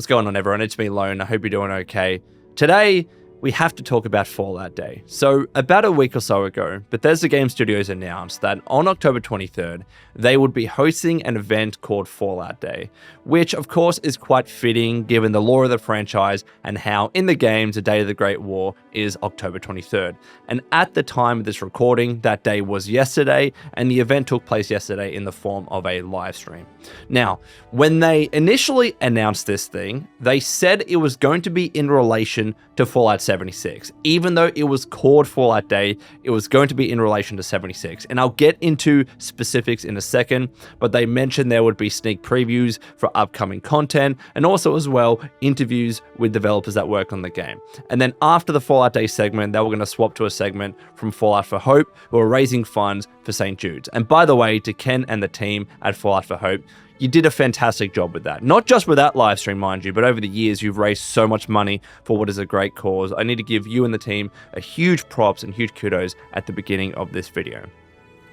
What's going on, everyone? It's me, Lone. I hope you're doing okay. Today, we have to talk about Fallout Day. So, about a week or so ago, Bethesda Game Studios announced that on October 23rd, they would be hosting an event called Fallout Day, which of course is quite fitting given the lore of the franchise and how in the games, the date of the Great War is October 23rd. And at the time of this recording, that day was yesterday, and the event took place yesterday in the form of a live stream. Now, when they initially announced this thing, they said it was going to be in relation to Fallout 76. Even though it was called Fallout Day, it was going to be in relation to 76. And I'll get into specifics in a second, but they mentioned there would be sneak previews for upcoming content and also as well interviews with developers that work on the game. And then after the Fallout Day segment, they were going to swap to a segment from Fallout for Hope, who are raising funds for St. Jude's. And by the way, to Ken and the team at Fallout for Hope, you did a fantastic job with that. Not just with that live stream, mind you, but over the years, you've raised so much money for what is a great cause. I need to give you and the team a huge props and huge kudos at the beginning of this video.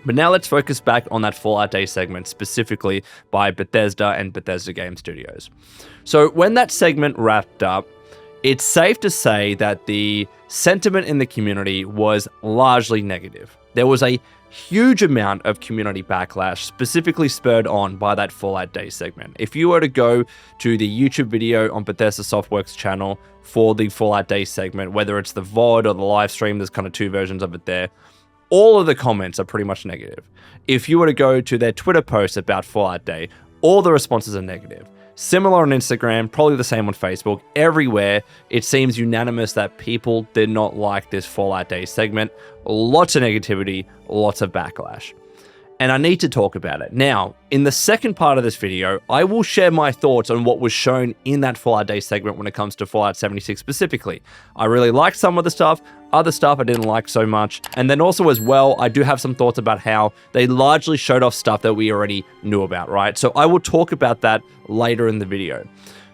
But now let's focus back on that Fallout Day segment, specifically by Bethesda and Bethesda Game Studios. So when that segment wrapped up, it's safe to say that the sentiment in the community was largely negative. There was a huge amount of community backlash, specifically spurred on by that Fallout Day segment. If you were to go to the YouTube video on Bethesda Softworks channel for the Fallout Day segment, whether it's the VOD or the live stream, there's kind of two versions of it there, all of the comments are pretty much negative. If you were to go to their Twitter post about Fallout Day, all the responses are negative. Similar on Instagram, probably the same on Facebook. Everywhere, it seems unanimous that people did not like this Fallout Day segment. Lots of negativity, lots of backlash. And I need to talk about it. Now, in the second part of this video, I will share my thoughts on what was shown in that Fallout Day segment when it comes to Fallout 76 specifically. I really liked some of the stuff, other stuff I didn't like so much. And then also as well, I do have some thoughts about how they largely showed off stuff that we already knew about, right? So I will talk about that later in the video.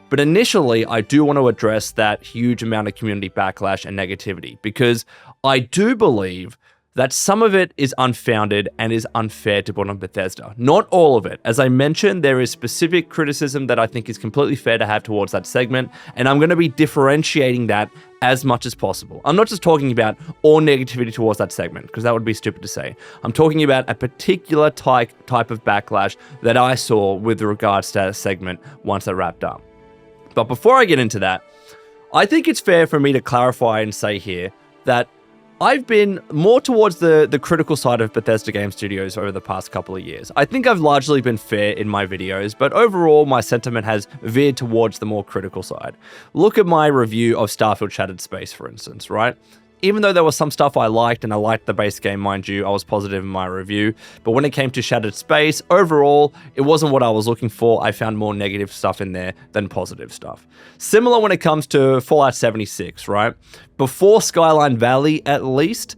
But initially, I do want to address that huge amount of community backlash and negativity, because I do believe that some of it is unfounded and is unfair to put on Bethesda. Not all of it. As I mentioned, there is specific criticism that I think is completely fair to have towards that segment, and I'm going to be differentiating that as much as possible. I'm not just talking about all negativity towards that segment, because that would be stupid to say. I'm talking about a particular type of backlash that I saw with regards to that segment once it wrapped up. But before I get into that, I think it's fair for me to clarify and say here that I've been more towards the critical side of Bethesda Game Studios over the past couple of years. I think I've largely been fair in my videos, but overall my sentiment has veered towards the more critical side. Look at my review of Starfield Shattered Space, for instance, right? Even though there was some stuff I liked, and I liked the base game, mind you, I was positive in my review. But when it came to Shattered Space, overall, it wasn't what I was looking for. I found more negative stuff in there than positive stuff. Similar when it comes to Fallout 76, right? Before Skyline Valley, at least,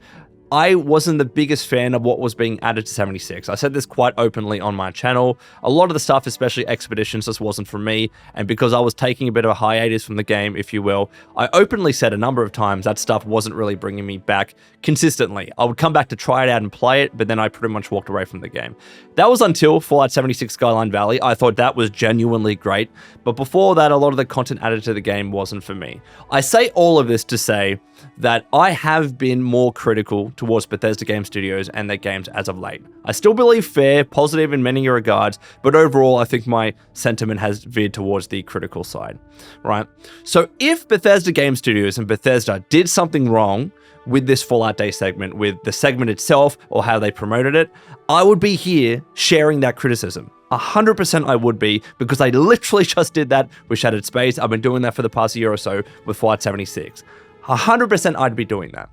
I wasn't the biggest fan of what was being added to 76. I said this quite openly on my channel. A lot of the stuff, especially Expeditions, just wasn't for me. And because I was taking a bit of a hiatus from the game, if you will, I openly said a number of times that stuff wasn't really bringing me back consistently. I would come back to try it out and play it, but then I pretty much walked away from the game. That was until Fallout 76 Skyline Valley. I thought that was genuinely great. But before that, a lot of the content added to the game wasn't for me. I say all of this to say that I have been more critical towards Bethesda Game Studios and their games as of late. I still believe fair, positive in many regards, but overall I think my sentiment has veered towards the critical side, right? So if Bethesda Game Studios and Bethesda did something wrong with this Fallout Day segment, with the segment itself or how they promoted it, I would be here sharing that criticism. 100% I would be, because I literally just did that with Shattered Space. I've been doing that for the past year or so with Fallout 76. 100% I'd be doing that.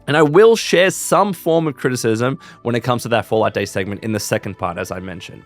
And I will share some form of criticism when it comes to that Fallout Day segment in the second part, as I mentioned.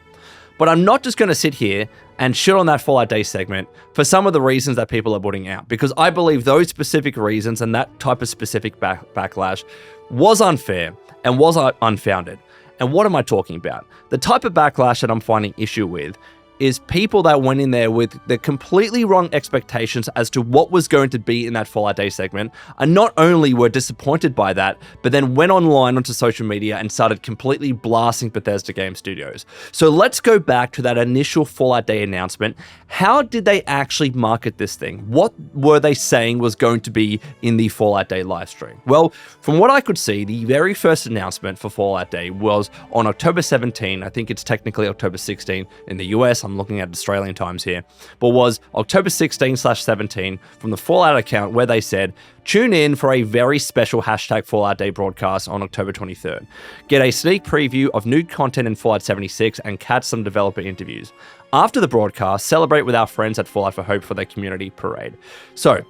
But I'm not just going to sit here and shit on that Fallout Day segment for some of the reasons that people are putting out, because I believe those specific reasons and that type of specific backlash was unfair and was unfounded. And what am I talking about? The type of backlash that I'm finding issue with is people that went in there with the completely wrong expectations as to what was going to be in that Fallout Day segment, and not only were disappointed by that, but then went online onto social media and started completely blasting Bethesda Game Studios. So let's go back to that initial Fallout Day announcement. How did they actually market this thing? What were they saying was going to be in the Fallout Day livestream? Well, from what I could see, the very first announcement for Fallout Day was on October 17. I think it's technically October 16 in the US. I'm looking at Australian times here, but was October 16/17 from the Fallout account, where they said, tune in for a very special hashtag Fallout Day broadcast on October 23rd. Get a sneak preview of new content in Fallout 76 and catch some developer interviews. After the broadcast, celebrate with our friends at Fallout for Hope for their community parade. So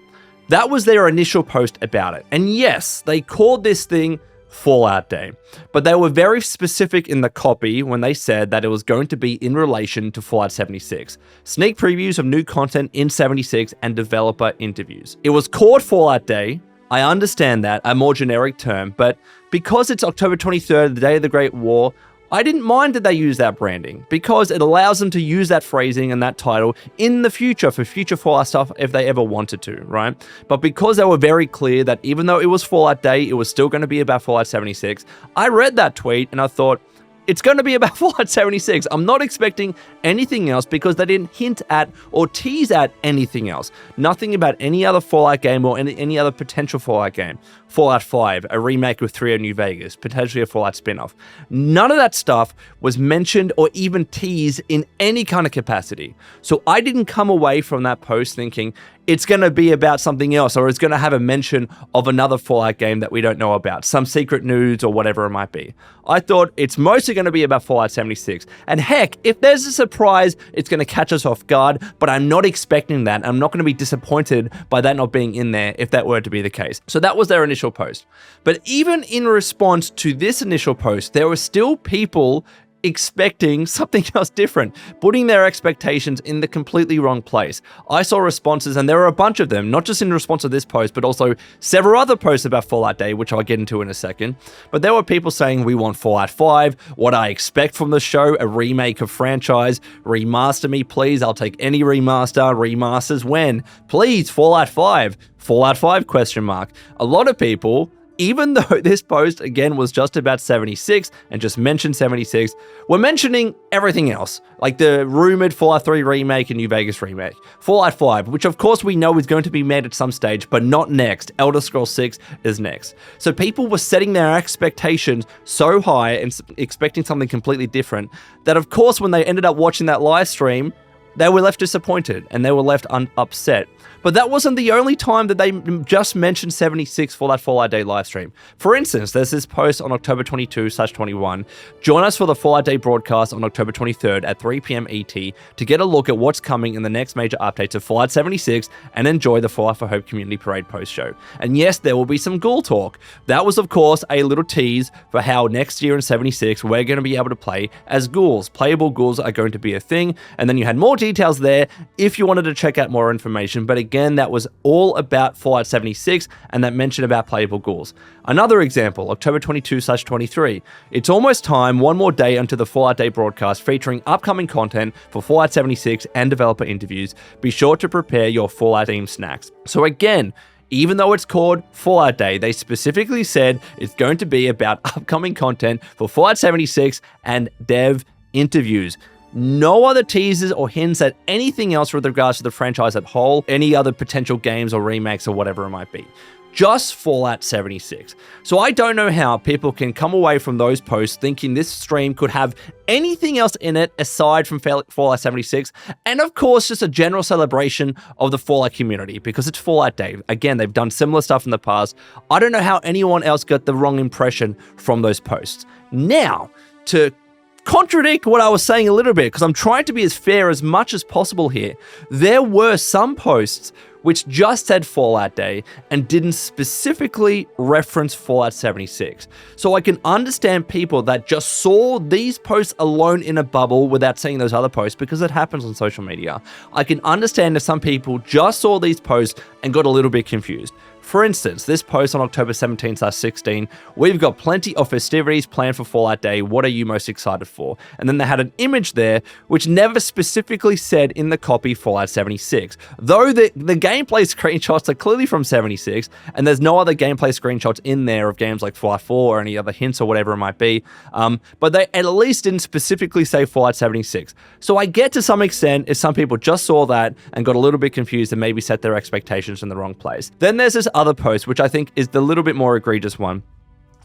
that was their initial post about it. And yes, they called this thing Fallout Day, but they were very specific in the copy when they said that it was going to be in relation to Fallout 76. Sneak previews of new content in 76 and developer interviews. It was called Fallout Day. I understand that, a more generic term, but because it's October 23rd, the day of the Great War, I didn't mind that they use that branding because it allows them to use that phrasing and that title in the future for future Fallout stuff if they ever wanted to, right? But because they were very clear that even though it was Fallout Day, it was still going to be about Fallout 76, I read that tweet and I thought, it's going to be about Fallout 76. I'm not expecting anything else because they didn't hint at or tease at anything else. Nothing about any other Fallout game or any other potential Fallout game. Fallout 5, a remake with 3 New Vegas, potentially a Fallout spin-off. None of that stuff was mentioned or even teased in any kind of capacity. So I didn't come away from that post thinking it's going to be about something else or it's going to have a mention of another Fallout game that we don't know about, some secret news or whatever it might be. I thought it's mostly going to be about Fallout 76. And heck, if there's a surprise, it's going to catch us off guard, but I'm not expecting that. I'm not going to be disappointed by that not being in there if that were to be the case. So that was their initial post. But even in response to this initial post, there were still people expecting something else different, putting their expectations in the completely wrong place. I saw responses, and there were a bunch of them, not just in response to this post, but also several other posts about Fallout Day, which I'll get into in a second. But there were people saying, we want Fallout 5, what I expect from the show, a remake of franchise, remaster me, please, I'll take any remaster, remasters when? Please, Fallout 5, Fallout 5, question mark. A lot of people, even though this post, again, was just about 76 and just mentioned 76, we're mentioning everything else, like the rumored Fallout 3 remake and New Vegas remake. Fallout 5, which of course we know is going to be made at some stage, but not next. Elder Scrolls 6 is next. So people were setting their expectations so high and expecting something completely different that, of course, when they ended up watching that live stream, they were left disappointed and they were left upset. But that wasn't the only time that they just mentioned 76 for that Fallout Day livestream. For instance, there's this post on October 22/21. Join us for the Fallout Day broadcast on October 23rd at 3 p.m. ET to get a look at what's coming in the next major update to Fallout 76 and enjoy the Fallout for Hope Community Parade post-show. And yes, there will be some ghoul talk. That was, of course, a little tease for how next year in 76 we're going to be able to play as ghouls. Playable ghouls are going to be a thing, and then you had more details there if you wanted to check out more information. But again, that was all about Fallout 76 and that mention about playable ghouls. Another example, October 22/23. It's almost time, one more day until the Fallout Day broadcast featuring upcoming content for Fallout 76 and developer interviews. Be sure to prepare your Fallout themed snacks. So again, even though it's called Fallout Day, they specifically said it's going to be about upcoming content for Fallout 76 and dev interviews. No other teasers or hints at anything else with regards to the franchise as a whole, any other potential games or remakes or whatever it might be. Just Fallout 76. So I don't know how people can come away from those posts thinking this stream could have anything else in it aside from Fallout 76, and of course just a general celebration of the Fallout community because it's Fallout Day. Again, they've done similar stuff in the past. I don't know how anyone else got the wrong impression from those posts. Now, to contradict what I was saying a little bit, because I'm trying to be as fair as much as possible here, there were some posts which just said Fallout Day and didn't specifically reference Fallout 76. So I can understand people that just saw these posts alone in a bubble without seeing those other posts, because it happens on social media. I can understand that some people just saw these posts and got a little bit confused. For instance, this post on October 17/16, we've got plenty of festivities planned for Fallout Day. What are you most excited for? And then they had an image there which never specifically said in the copy Fallout 76. Though the gameplay screenshots are clearly from 76, and there's no other gameplay screenshots in there of games like Fallout 4 or any other hints or whatever it might be. But they at least didn't specifically say Fallout 76. So I get to some extent if some people just saw that and got a little bit confused and maybe set their expectations in the wrong place. Then there's this other post, which I think is the little bit more egregious one,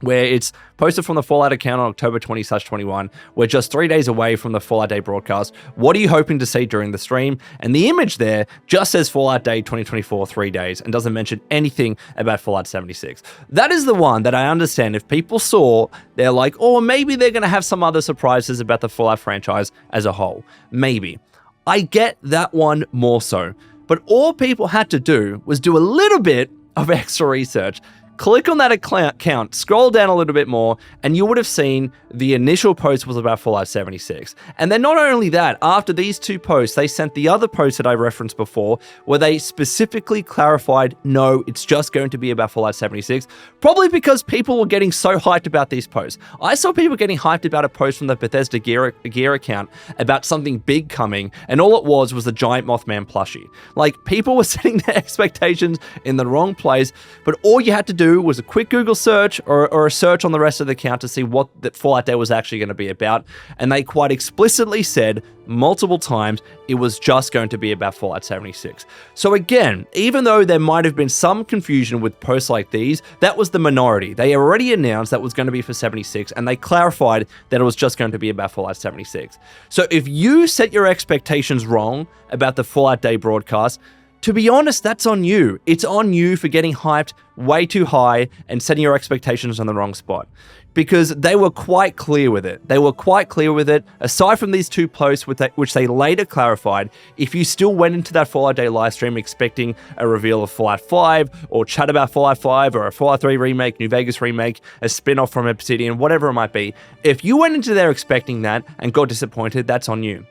where it's posted from the Fallout account on October 20/21. We're just 3 days away from the Fallout Day broadcast. What are you hoping to see during the stream? And the image there just says Fallout Day 2024, 3 days, and doesn't mention anything about Fallout 76. That is the one that I understand if people saw, they're like, oh, maybe they're going to have some other surprises about the Fallout franchise as a whole. Maybe. I get that one more so. But all people had to do was do a little bit of extra research. Click on that account, scroll down a little bit more, and you would have seen the initial post was about Fallout 76. And then not only that, after these two posts, they sent the other post that I referenced before, where they specifically clarified, no, it's just going to be about Fallout 76, probably because people were getting so hyped about these posts. I saw people getting hyped about a post from the Bethesda Gear account about something big coming, and all it was a giant Mothman plushie. Like, people were setting their expectations in the wrong place, but all you had to do was a quick Google search or a search on the rest of the account to see what that Fallout Day was actually going to be about, and they quite explicitly said multiple times it was just going to be about Fallout 76. So again, even though there might have been some confusion with posts like these, that was the minority. They already announced that was going to be for 76, and they clarified that it was just going to be about Fallout 76. So if you set your expectations wrong about the Fallout Day broadcast, to be honest, that's on you. It's on you for getting hyped way too high and setting your expectations on the wrong spot. Because they were quite clear with it. They were quite clear with it. Aside from these two posts, which they later clarified, if you still went into that Fallout Day livestream expecting a reveal of Fallout 5, or chat about Fallout 5, or a Fallout 3 remake, New Vegas remake, a spin-off from Obsidian, whatever it might be, if you went into there expecting that and got disappointed, that's on you.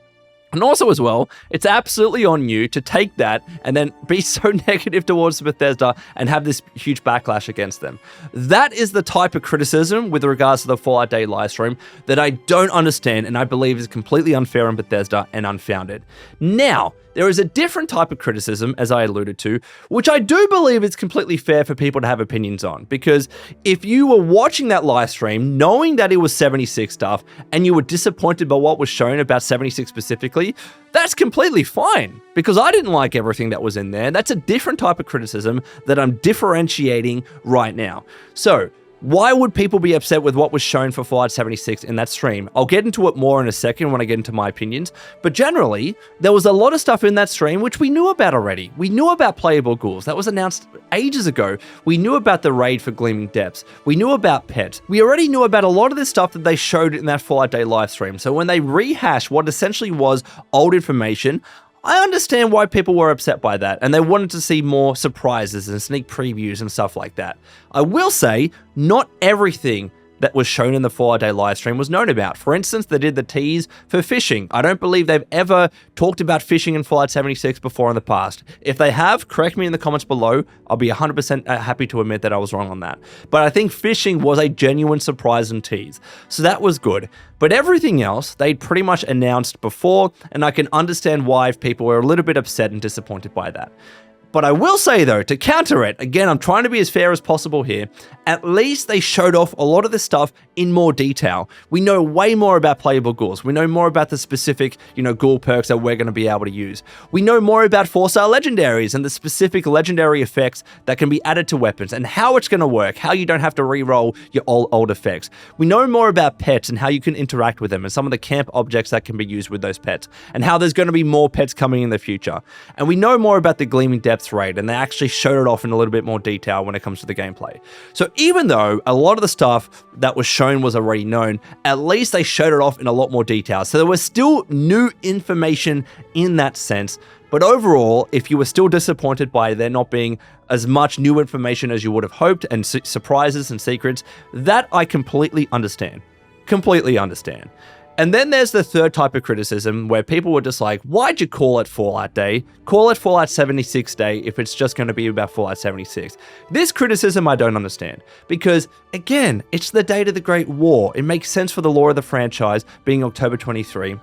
And also as well, it's absolutely on you to take that and then be so negative towards Bethesda and have this huge backlash against them. That is the type of criticism with regards to the Fallout Day livestream that I don't understand and I believe is completely unfair on Bethesda and unfounded. Now, there is a different type of criticism, as I alluded to, which I do believe is completely fair for people to have opinions on. Because if you were watching that live stream, knowing that it was 76 stuff, and you were disappointed by what was shown about 76 specifically, that's completely fine. Because I didn't like everything that was in there. That's a different type of criticism that I'm differentiating right now. So, why would people be upset with what was shown for Fallout 76 in that stream? I'll get into it more in a second when I get into my opinions, but generally, there was a lot of stuff in that stream which we knew about already. We knew about Playable ghouls. That was announced ages ago. We knew about the raid for Gleaming Depths. We knew about pets. We already knew about a lot of this stuff that they showed in that Fallout Day live stream. So when they rehashed what essentially was old information, I understand why people were upset by that, and they wanted to see more surprises and sneak previews and stuff like that. I will say, not everything that was shown in the 4-day livestream was known about. For instance, they did the tease for fishing. I don't believe they've ever talked about fishing in Fallout 76 before in the past. If they have, correct me in the comments below. I'll be 100% happy to admit that I was wrong on that. But I think fishing was a genuine surprise and tease. So that was good. But everything else, they'd pretty much announced before, and I can understand why people were a little bit upset and disappointed by that. But I will say though, to counter it, again, I'm trying to be as fair as possible here, at least they showed off a lot of this stuff in more detail. We know way more about Playable ghouls. We know more about the specific, ghoul perks that we're going to be able to use. We know more about 4-star legendaries and the specific legendary effects that can be added to weapons and how it's going to work, how you don't have to re-roll your old effects. We know more about pets and how you can interact with them and some of the camp objects that can be used with those pets and how there's going to be more pets coming in the future. And we know more about the Gleaming Depths raid, and they actually showed it off in a little bit more detail when it comes to the gameplay. So even though a lot of the stuff that was shown was already known, at least they showed it off in a lot more detail. So there was still new information in that sense. But overall, if you were still disappointed by there not being as much new information as you would have hoped and surprises and secrets, that I completely understand. Completely understand. And then there's the third type of criticism where people were just like, why'd you call it Fallout Day? Call it Fallout 76 Day if it's just going to be about Fallout 76. This criticism I don't understand because, again, it's the date of the Great War. It makes sense for the lore of the franchise being October 23.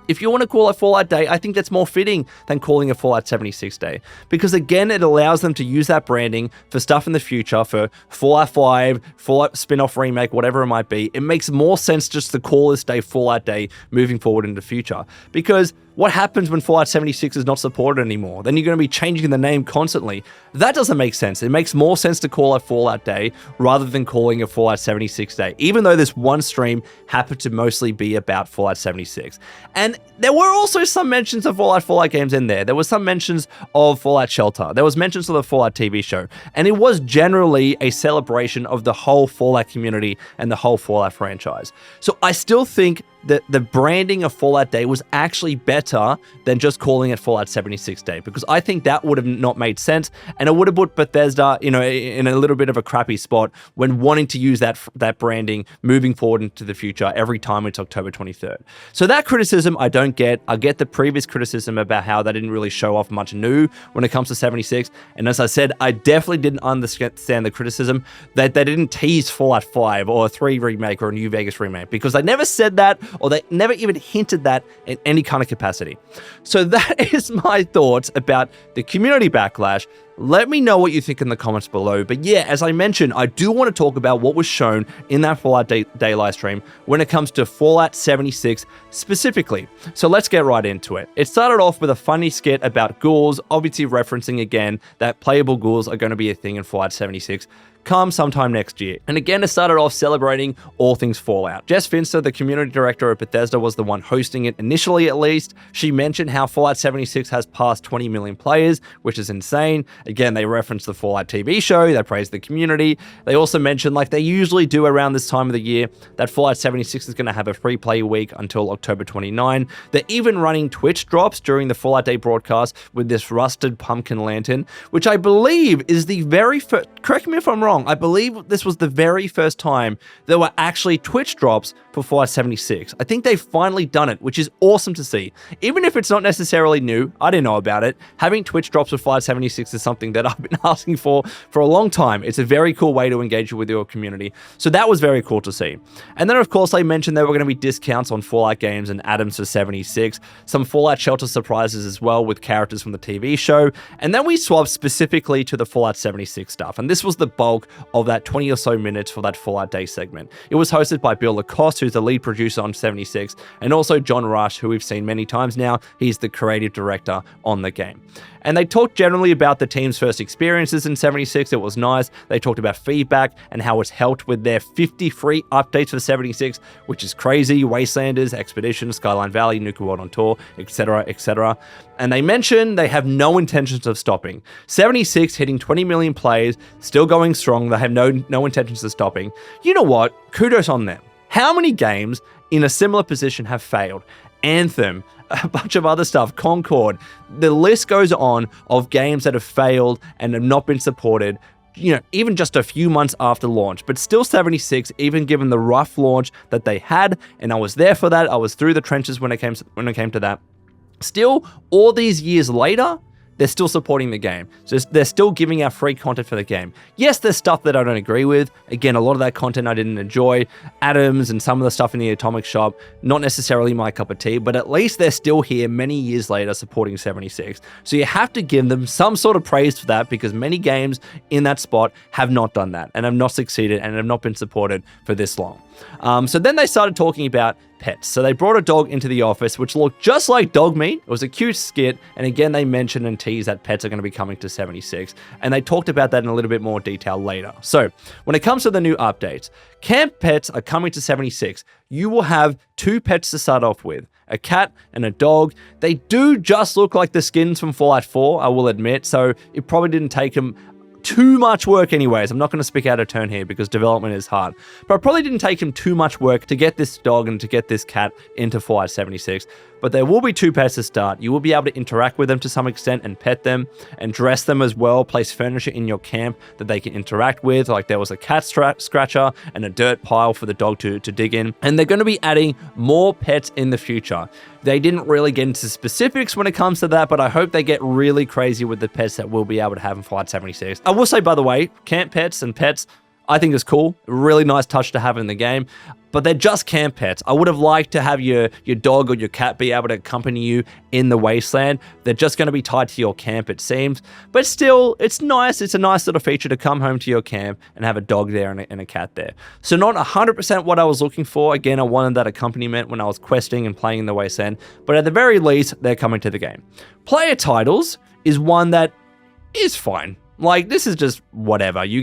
If you want to call it Fallout Day, I think that's more fitting than calling it Fallout 76 Day. Because again, it allows them to use that branding for stuff in the future, for Fallout 5, Fallout spin-off remake, whatever it might be. It makes more sense just to call this day Fallout Day moving forward into the future. Because what happens when Fallout 76 is not supported anymore? Then you're going to be changing the name constantly. That doesn't make sense. It makes more sense to call it Fallout Day rather than calling it Fallout 76 Day, even though this one stream happened to mostly be about Fallout 76. And there were also some mentions of Fallout games in there. There was some mentions of Fallout Shelter. There was mentions of the Fallout TV show. And it was generally a celebration of the whole Fallout community and the whole Fallout franchise. So I still think that the branding of Fallout Day was actually better than just calling it Fallout 76 Day, because I think that would have not made sense, and it would have put Bethesda, in a little bit of a crappy spot when wanting to use that branding moving forward into the future every time it's October 23rd. So that criticism I don't get. I get the previous criticism about how they didn't really show off much new when it comes to 76, and as I said, I definitely didn't understand the criticism that they didn't tease Fallout 5 or a 3 remake or a New Vegas remake, because they never said that, or they never even hinted that in any kind of capacity. So that is my thoughts about the community backlash. Let me know what you think in the comments below. But yeah, as I mentioned, I do want to talk about what was shown in that Fallout Day live stream when it comes to Fallout 76 specifically. So let's get right into it. It started off with a funny skit about ghouls, obviously referencing again that playable ghouls are going to be a thing in Fallout 76 come sometime next year. And again, it started off celebrating all things Fallout. Jess Finster, the community director at Bethesda, was the one hosting it initially, at least. She mentioned how Fallout 76 has passed 20 million players, which is insane. Again, they referenced the Fallout TV show, they praised the community. They also mentioned, like they usually do around this time of the year, that Fallout 76 is going to have a free play week until October 29. They're even running Twitch drops during the Fallout Day broadcast with this rusted pumpkin lantern, which I believe is the very first, correct me if I'm wrong, I believe this was the very first time there were actually Twitch drops for Fallout 76. I think they've finally done it, which is awesome to see. Even if it's not necessarily new, I didn't know about it. Having Twitch drops for Fallout 76 is something that I've been asking for a long time. It's a very cool way to engage with your community. So that was very cool to see. And then of course I mentioned there were going to be discounts on Fallout games and items for 76, some Fallout Shelter surprises as well with characters from the TV show. And then we swapped specifically to the Fallout 76 stuff. And this was the bulk of that 20 or so minutes for that Fallout Day segment. It was hosted by Bill Lacoste, who's the lead producer on 76, and also John Rush, who we've seen many times now. He's the creative director on the game. And they talked generally about the team's first experiences in 76. It was nice. They talked about feedback and how it's helped with their 50 free updates for 76, which is crazy. Wastelanders, Expedition, Skyline Valley, Nuka World on Tour, etc., etc. And they mentioned they have no intentions of stopping. 76 hitting 20 million players, still going strong. They have no intentions of stopping. You know what? Kudos on them. How many games in a similar position have failed? Anthem, a bunch of other stuff, Concord. The list goes on of games that have failed and have not been supported, even just a few months after launch, but still 76, even given the rough launch that they had. And I was there for that. I was through the trenches when it came to that. Still, all these years later, they're still supporting the game. So they're still giving out free content for the game. Yes, there's stuff that I don't agree with. Again, a lot of that content I didn't enjoy. Atoms and some of the stuff in the Atomic Shop, not necessarily my cup of tea, but at least they're still here many years later supporting 76. So you have to give them some sort of praise for that, because many games in that spot have not done that and have not succeeded and have not been supported for this long. So then they started talking about pets. So they brought a dog into the office, which looked just like dog meat. It was a cute skit. And again, they mentioned and teased that pets are going to be coming to 76. And they talked about that in a little bit more detail later. So when it comes to the new updates, camp pets are coming to 76. You will have 2 pets to start off with, a cat and a dog. They do just look like the skins from Fallout 4, I will admit. So it probably didn't take them too much work anyways. I'm not going to speak out of turn here because development is hard. But it probably didn't take him too much work to get this dog and to get this cat into Fallout 76. But there will be 2 pets to start. You will be able to interact with them to some extent and pet them and dress them as well. Place furniture in your camp that they can interact with. Like there was a cat scratcher and a dirt pile for the dog to dig in. And they're going to be adding more pets in the future. They didn't really get into specifics when it comes to that, but I hope they get really crazy with the pets that we'll be able to have in Fallout 76. I will say, by the way, camp pets and pets, I think is cool. Really nice touch to have in the game. But they're just camp pets. I would have liked to have your dog or your cat be able to accompany you in the wasteland. They're just going to be tied to your camp, it seems. But still, it's nice. It's a nice little feature to come home to your camp and have a dog there and a cat there. So not 100% what I was looking for. Again, I wanted that accompaniment when I was questing and playing in the wasteland. But at the very least, they're coming to the game. Player titles is one that is fine. Like, this is just whatever. You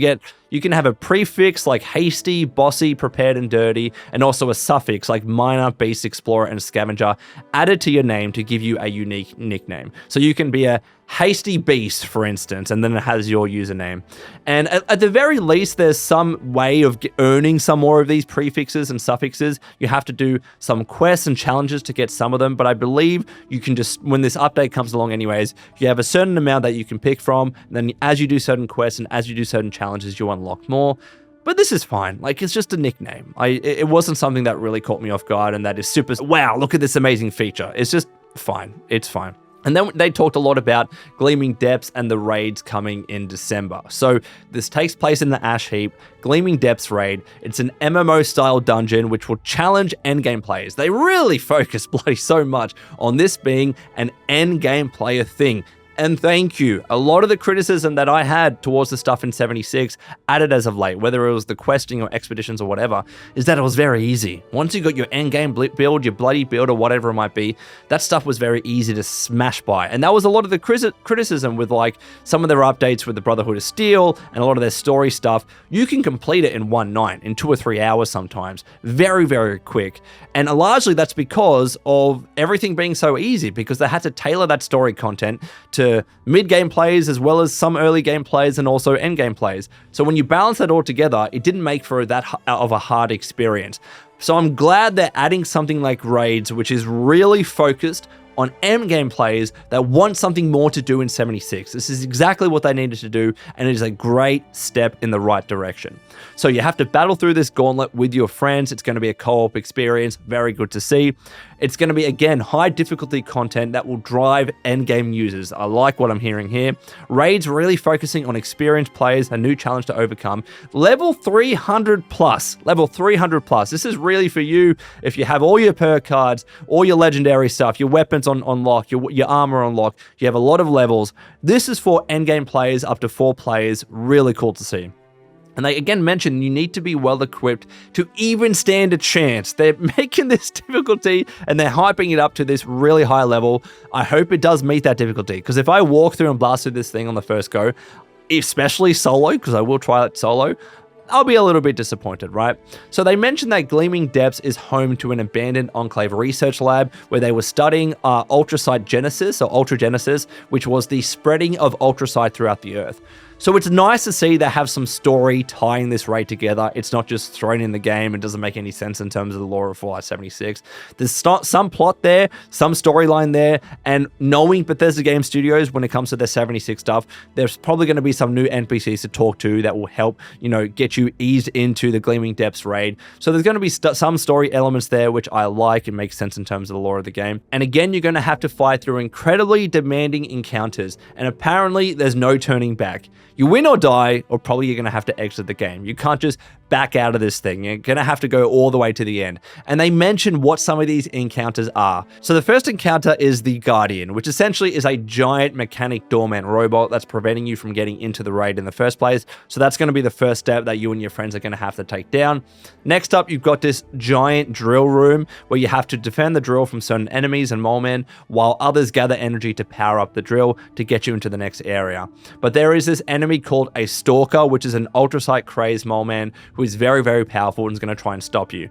can have a prefix like hasty, bossy, prepared, and dirty, and also a suffix like miner, beast, explorer, and scavenger added to your name to give you a unique nickname. So you can be a hasty beast, for instance, and then it has your username. And at the very least, there's some way of earning some more of these prefixes and suffixes. You have to do some quests and challenges to get some of them, but I believe you can just, when this update comes along anyways, you have a certain amount that you can pick from, and then as you do certain quests and as you do certain challenges, you unlock more. But this is fine. Like, it's just a nickname. It wasn't something that really caught me off guard and that is super, wow, look at this amazing feature. It's just fine. It's fine. And then they talked a lot about Gleaming Depths and the raids coming in December. So this takes place in the Ash Heap, Gleaming Depths raid. It's an MMO-style dungeon which will challenge endgame players. They really focus bloody so much on this being an endgame player thing. And thank you. A lot of the criticism that I had towards the stuff in 76, added as of late, whether it was the questing or expeditions or whatever, is that it was very easy. Once you got your endgame build, your bloody build or whatever it might be, that stuff was very easy to smash by. And that was a lot of the criticism with like some of their updates with the Brotherhood of Steel and a lot of their story stuff. You can complete it in one night, in 2 or 3 hours sometimes. Very, very quick. And largely that's because of everything being so easy, because they had to tailor that story content to mid-game players as well as some early game players and also end-game players. So when you balance that all together, it didn't make for that of a hard experience. So I'm glad they're adding something like raids, which is really focused on endgame players that want something more to do in 76. This is exactly what they needed to do, and it is a great step in the right direction. So you have to battle through this gauntlet with your friends. It's going to be a co-op experience. Very good to see. It's going to be, again, high difficulty content that will drive endgame users. I like what I'm hearing here. Raids really focusing on experienced players, a new challenge to overcome. Level 300 plus. Level 300 plus. This is really for you if you have all your perk cards, all your legendary stuff, your weapons on lock, your armor on lock. You have a lot of levels. This is for endgame players up to 4 players. Really cool to see. And they again mentioned you need to be well equipped to even stand a chance. They're making this difficulty and they're hyping it up to this really high level. I hope it does meet that difficulty, because if I walk through and blast through this thing on the first go, especially solo, because I will try it solo, I'll be a little bit disappointed, right? So they mentioned that Gleaming Depths is home to an abandoned Enclave research lab where they were studying ultrasite genesis, or ultragenesis, which was the spreading of ultrasite throughout the Earth. So it's nice to see they have some story tying this raid together. It's not just thrown in the game. It doesn't make any sense in terms of the lore of Fallout 76. There's some plot there, some storyline there, and knowing Bethesda Game Studios when it comes to their 76 stuff, there's probably going to be some new NPCs to talk to that will help, get you eased into the Gleaming Depths raid. So there's going to be some story elements there, which I like and makes sense in terms of the lore of the game. And again, you're going to have to fight through incredibly demanding encounters, and apparently there's no turning back. You win or die, or probably you're going to have to exit the game. You can't just back out of this thing. You're going to have to go all the way to the end. And they mention what some of these encounters are. So the first encounter is the Guardian, which essentially is a giant mechanic doorman robot that's preventing you from getting into the raid in the first place. So that's going to be the first step that you and your friends are going to have to take down. Next up, you've got this giant drill room where you have to defend the drill from certain enemies and mole men, while others gather energy to power up the drill to get you into the next area. But there is this enemy called a Stalker, which is an ultrasite crazed mole man who is very, very powerful and is going to try and stop you.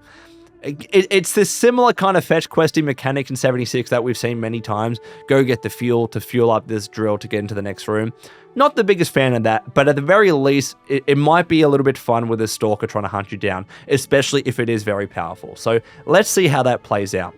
It's this similar kind of fetch questing mechanic in 76 that we've seen many times. Go get the fuel to fuel up this drill to get into the next room. Not the biggest fan of that, but at the very least, it might be a little bit fun with a stalker trying to hunt you down, especially if it is very powerful. So let's see how that plays out.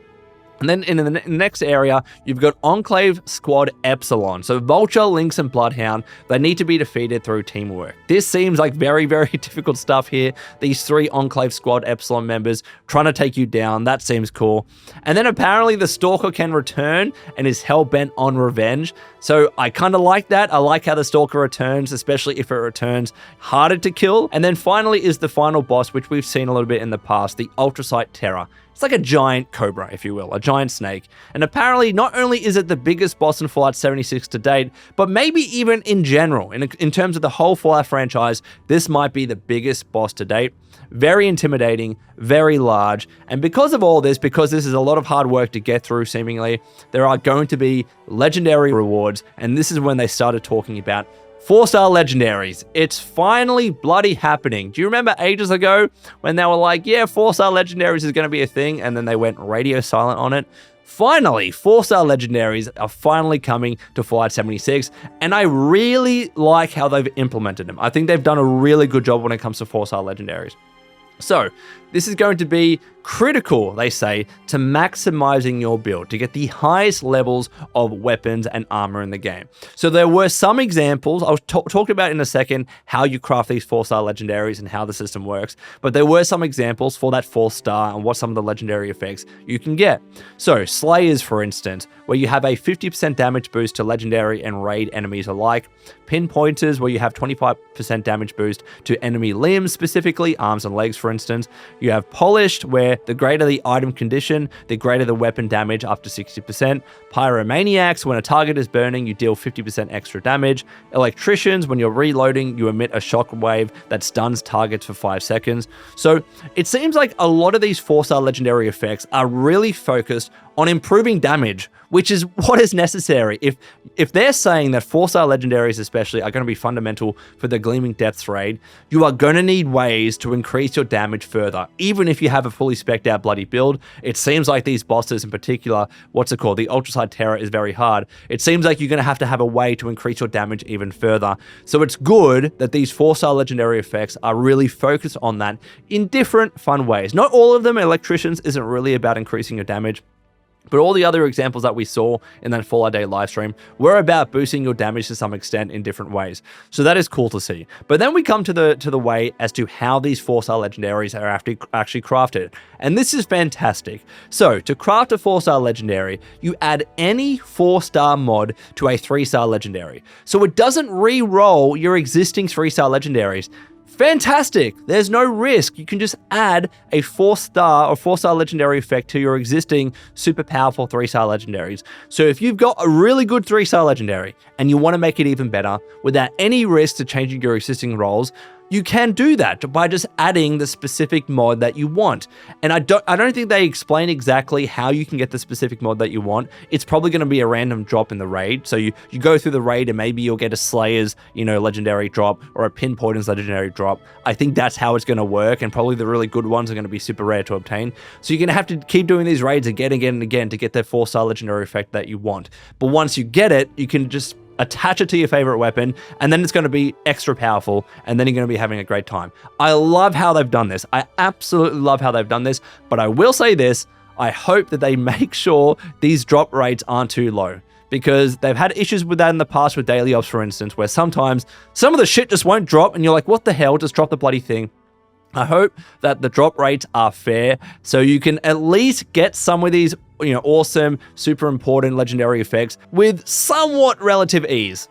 And then in the next area, you've got Enclave Squad Epsilon. So Vulture, Lynx, and Bloodhound, they need to be defeated through teamwork. This seems like very, very difficult stuff here. These 3 Enclave Squad Epsilon members trying to take you down. That seems cool. And then apparently the Stalker can return and is hell-bent on revenge. So I kind of like that. I like how the Stalker returns, especially if it returns harder to kill. And then finally is the final boss, which we've seen a little bit in the past, the Ultrasight Terror. It's like a giant cobra, if you will, a giant snake. And apparently, not only is it the biggest boss in Fallout 76 to date, but maybe even in general, in terms of the whole Fallout franchise, this might be the biggest boss to date. Very intimidating, very large. And because of all this, because this is a lot of hard work to get through, seemingly, there are going to be legendary rewards. And this is when they started talking about 4-star legendaries. It's finally bloody happening. Do you remember ages ago when they were like, yeah, 4-star legendaries is going to be a thing, and then they went radio silent on it? Finally, 4-star legendaries are finally coming to Fallout 76, and I really like how they've implemented them. I think they've done a really good job when it comes to 4-star legendaries. So, this is going to be critical, they say, to maximizing your build, to get the highest levels of weapons and armor in the game. So there were some examples, I'll talk about in a second how you craft these 4-star legendaries and how the system works, but there were some examples for that 4-star and what some of the legendary effects you can get. So Slayers, for instance, where you have a 50% damage boost to legendary and raid enemies alike. Pinpointers, where you have 25% damage boost to enemy limbs, specifically arms and legs, for instance. You have Polished, where the greater the item condition, the greater the weapon damage, up to 60%. Pyromaniacs, when a target is burning, you deal 50% extra damage. Electricians, when you're reloading, you emit a shockwave that stuns targets for 5 seconds. So it seems like a lot of these 4-star legendary effects are really focused on improving damage, which is what is necessary. If they're saying that 4-star legendaries especially are going to be fundamental for the Gleaming Depths raid, you are going to need ways to increase your damage further, even if you have a fully spec'd out bloody build. It seems like these bosses in particular, what's it called? The Ultrasight Terror is very hard. It seems like you're going to have a way to increase your damage even further. So it's good that these 4-star legendary effects are really focused on that in different fun ways. Not all of them. Electricians isn't really about increasing your damage, but all the other examples that we saw in that Fallout Day livestream were about boosting your damage to some extent in different ways. So that is cool to see. But then we come to the way as to how these 4-star legendaries are actually crafted. And this is fantastic. So to craft a 4-star legendary, you add any 4-star mod to a 3-star legendary. So it doesn't re-roll your existing 3-star legendaries. Fantastic! There's no risk. You can just add a 4-star or 4-star legendary effect to your existing super powerful 3-star legendaries. So if you've got a really good 3-star legendary and you want to make it even better without any risk to changing your existing roles, you can do that by just adding the specific mod that you want. And I don't think they explain exactly how you can get the specific mod that you want. It's probably going to be a random drop in the raid. So you go through the raid and maybe you'll get a Slayer's, legendary drop or a Pinpointer's legendary drop. I think that's how it's going to work, and probably the really good ones are going to be super rare to obtain. So you're going to have to keep doing these raids again and again to get that 4-star legendary effect that you want. But once you get it, you can just attach it to your favorite weapon, and then it's going to be extra powerful, and then you're going to be having a great time. I love how they've done this. I absolutely love how they've done this, but I will say this, I hope that they make sure these drop rates aren't too low, because they've had issues with that in the past with daily ops, for instance, where sometimes some of the shit just won't drop, and you're like, what the hell, just drop the bloody thing. I hope that the drop rates are fair, so you can at least get some of these awesome, super important legendary effects with somewhat relative ease.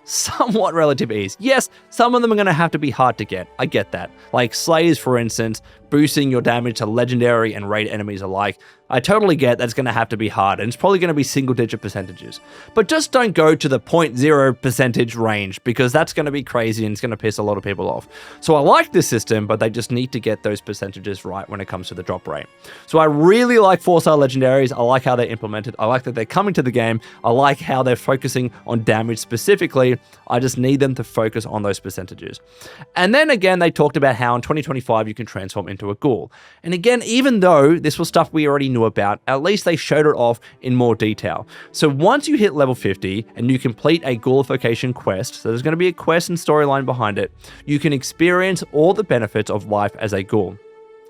Yes, some of them are going to have to be hard to get. I get that. Like Slayers, for instance, boosting your damage to legendary and raid enemies alike. I totally get that's going to have to be hard, and it's probably going to be single-digit percentages. But just don't go to the 0.0% range, because that's going to be crazy and it's going to piss a lot of people off. So I like this system, but they just need to get those percentages right when it comes to the drop rate. So I really like 4-star legendaries. I like how how they're implemented. I like that they're coming to the game. I like how they're focusing on damage specifically. I just need them to focus on those percentages. And then again, they talked about how in 2025 you can transform into a ghoul. And again, even though this was stuff we already knew about, at least they showed it off in more detail. So once you hit level 50 and you complete a ghoulification quest, so there's going to be a quest and storyline behind it, you can experience all the benefits of life as a ghoul.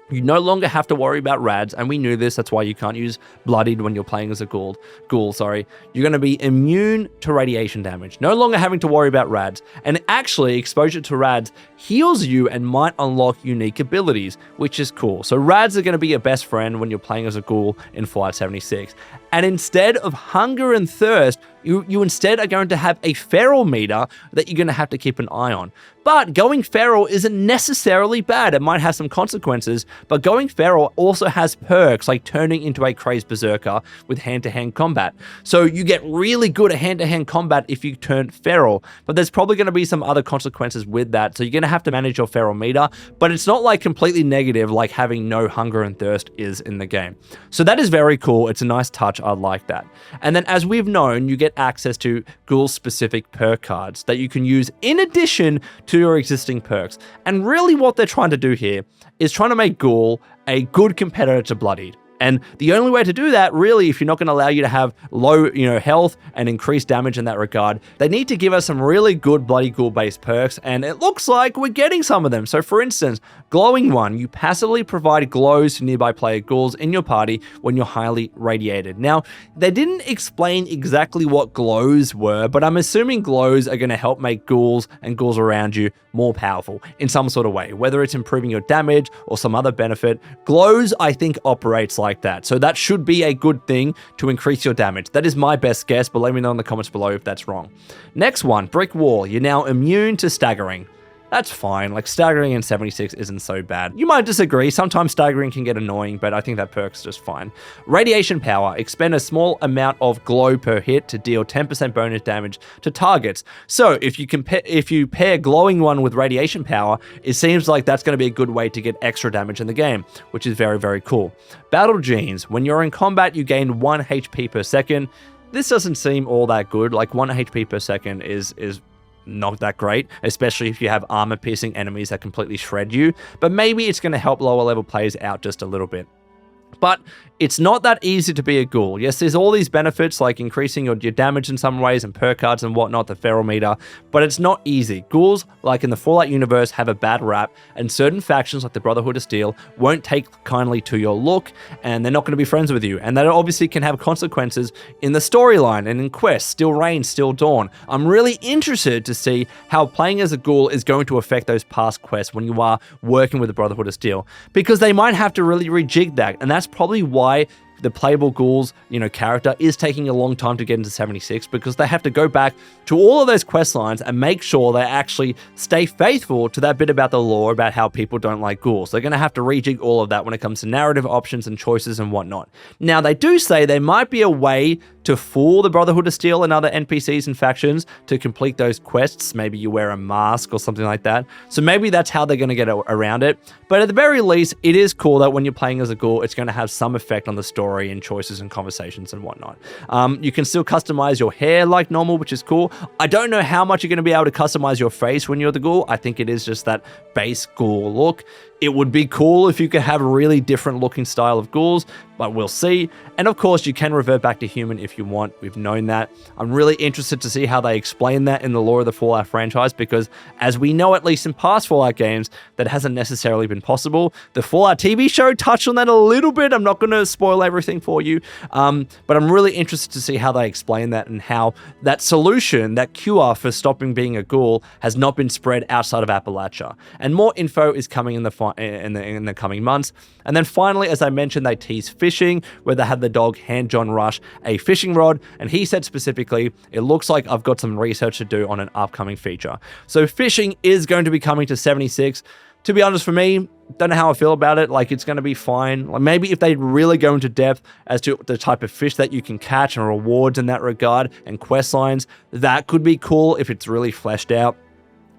You no longer have to worry about rads, and we knew this, that's why you can't use bloodied when you're playing as a ghoul. You're going to be immune to radiation damage, no longer having to worry about rads, and actually exposure to rads heals you and might unlock unique abilities, which is cool. So rads are going to be your best friend when you're playing as a ghoul in Fallout 76. And instead of hunger and thirst, you instead are going to have a feral meter that you're going to have to keep an eye on. But going feral isn't necessarily bad. It might have some consequences, but going feral also has perks like turning into a crazed berserker with hand-to-hand combat. So you get really good at hand-to-hand combat if you turn feral, but there's probably going to be some other consequences with that. So you're going to have to manage your feral meter, but it's not like completely negative like having no hunger and thirst is in the game. So that is very cool. It's a nice touch. I like that. And then as we've known, you get access to ghoul-specific perk cards that you can use in addition to your existing perks. And really what they're trying to do here is trying to make ghoul a good competitor to bloodied. And the only way to do that, really, if you're not going to allow you to have low, health and increased damage in that regard, they need to give us some really good bloody ghoul-based perks, and it looks like we're getting some of them. So for instance, Glowing One, you passively provide glows to nearby player ghouls in your party when you're highly radiated. Now, they didn't explain exactly what glows were, but I'm assuming glows are going to help make ghouls and ghouls around you more powerful in some sort of way, whether it's improving your damage or some other benefit. Glows, I think, operates like that. So that should be a good thing to increase your damage. That is my best guess, but let me know in the comments below if that's wrong. Next one, Brick Wall. You're now immune to staggering. That's fine. Like, staggering in 76 isn't so bad. You might disagree. Sometimes staggering can get annoying, but I think that perk's just fine. Radiation Power. Expend a small amount of glow per hit to deal 10% bonus damage to targets. So if you pair Glowing One with Radiation Power, it seems like that's going to be a good way to get extra damage in the game, which is very, very cool. Battle Genes. When you're in combat, you gain 1 HP per second. This doesn't seem all that good. Like, 1 HP per second is not that great, especially if you have armor-piercing enemies that completely shred you, but maybe it's going to help lower level players out just a little bit. But it's not that easy to be a ghoul. Yes, there's all these benefits like increasing your damage in some ways and perk cards and whatnot, the feral meter, but it's not easy. Ghouls, like in the Fallout universe, have a bad rap, and certain factions like the Brotherhood of Steel won't take kindly to your look, and they're not going to be friends with you. And that obviously can have consequences in the storyline and in quests, Still Rain, Still Dawn. I'm really interested to see how playing as a ghoul is going to affect those past quests when you are working with the Brotherhood of Steel, because they might have to really rejig that, and that's probably why the playable ghouls, character is taking a long time to get into 76, because they have to go back to all of those quest lines and make sure they actually stay faithful to that bit about the lore about how people don't like ghouls. They're going to have to rejig all of that when it comes to narrative options and choices and whatnot. Now, they do say there might be a way to fool the Brotherhood of Steel and other NPCs and factions to complete those quests. Maybe you wear a mask or something like that. So maybe that's how they're going to get around it. But at the very least, it is cool that when you're playing as a ghoul, it's going to have some effect on the story and choices and conversations and whatnot. You can still customize your hair like normal, which is cool. I don't know how much you're going to be able to customize your face when you're the ghoul. I think it is just that base ghoul look. It would be cool if you could have a really different looking style of ghouls, but we'll see. And of course, you can revert back to human if you want. We've known that. I'm really interested to see how they explain that in the lore of the Fallout franchise, because as we know, at least in past Fallout games, that hasn't necessarily been possible. The Fallout TV show touched on that a little bit. I'm not going to spoil everything for you, but I'm really interested to see how they explain that and how that solution, that cure for stopping being a ghoul, has not been spread outside of Appalachia. And more info is coming in the coming months. And then finally, as I mentioned, they tease fishing, where they had the dog hand John Rush a fishing rod, and he said specifically, it looks like I've got some research to do on an upcoming feature. So fishing is going to be coming to 76. To be honest, for me, don't know how I feel about it. Like, it's going to be fine. Like, maybe if they really go into depth as to the type of fish that you can catch and rewards in that regard and quest lines, that could be cool if it's really fleshed out.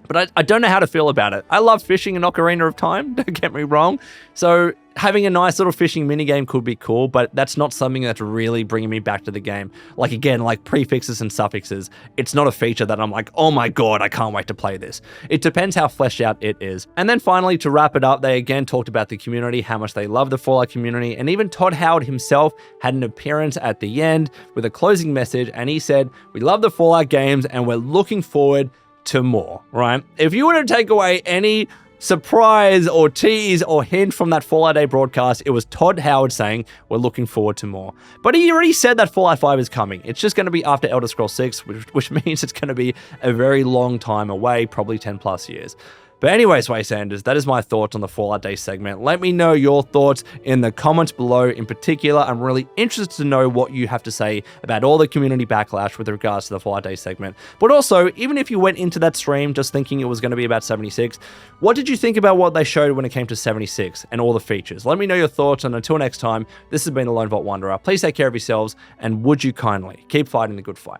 But I don't know how to feel about it. I love fishing in Ocarina of Time, don't get me wrong. So having a nice little fishing minigame could be cool, but that's not something that's really bringing me back to the game. Like, again, like prefixes and suffixes, it's not a feature that I'm like, oh my god, I can't wait to play this. It depends how fleshed out it is. And then finally, to wrap it up, they again talked about the community, how much they love the Fallout community, and even Todd Howard himself had an appearance at the end with a closing message, and he said, "We love the Fallout games and we're looking forward to more," right? If you were to take away any surprise or tease or hint from that Fallout Day broadcast, it was Todd Howard saying, "We're looking forward to more." But he already said that Fallout 5 is coming. It's just going to be after Elder Scrolls 6, which means it's going to be a very long time away, probably 10 plus years. But anyways, Waysanders, that is my thoughts on the Fallout Day segment. Let me know your thoughts in the comments below. In particular, I'm really interested to know what you have to say about all the community backlash with regards to the Fallout Day segment. But also, even if you went into that stream just thinking it was going to be about 76, what did you think about what they showed when it came to 76 and all the features? Let me know your thoughts, and until next time, this has been the Lone Vault Wanderer. Please take care of yourselves, and would you kindly keep fighting the good fight.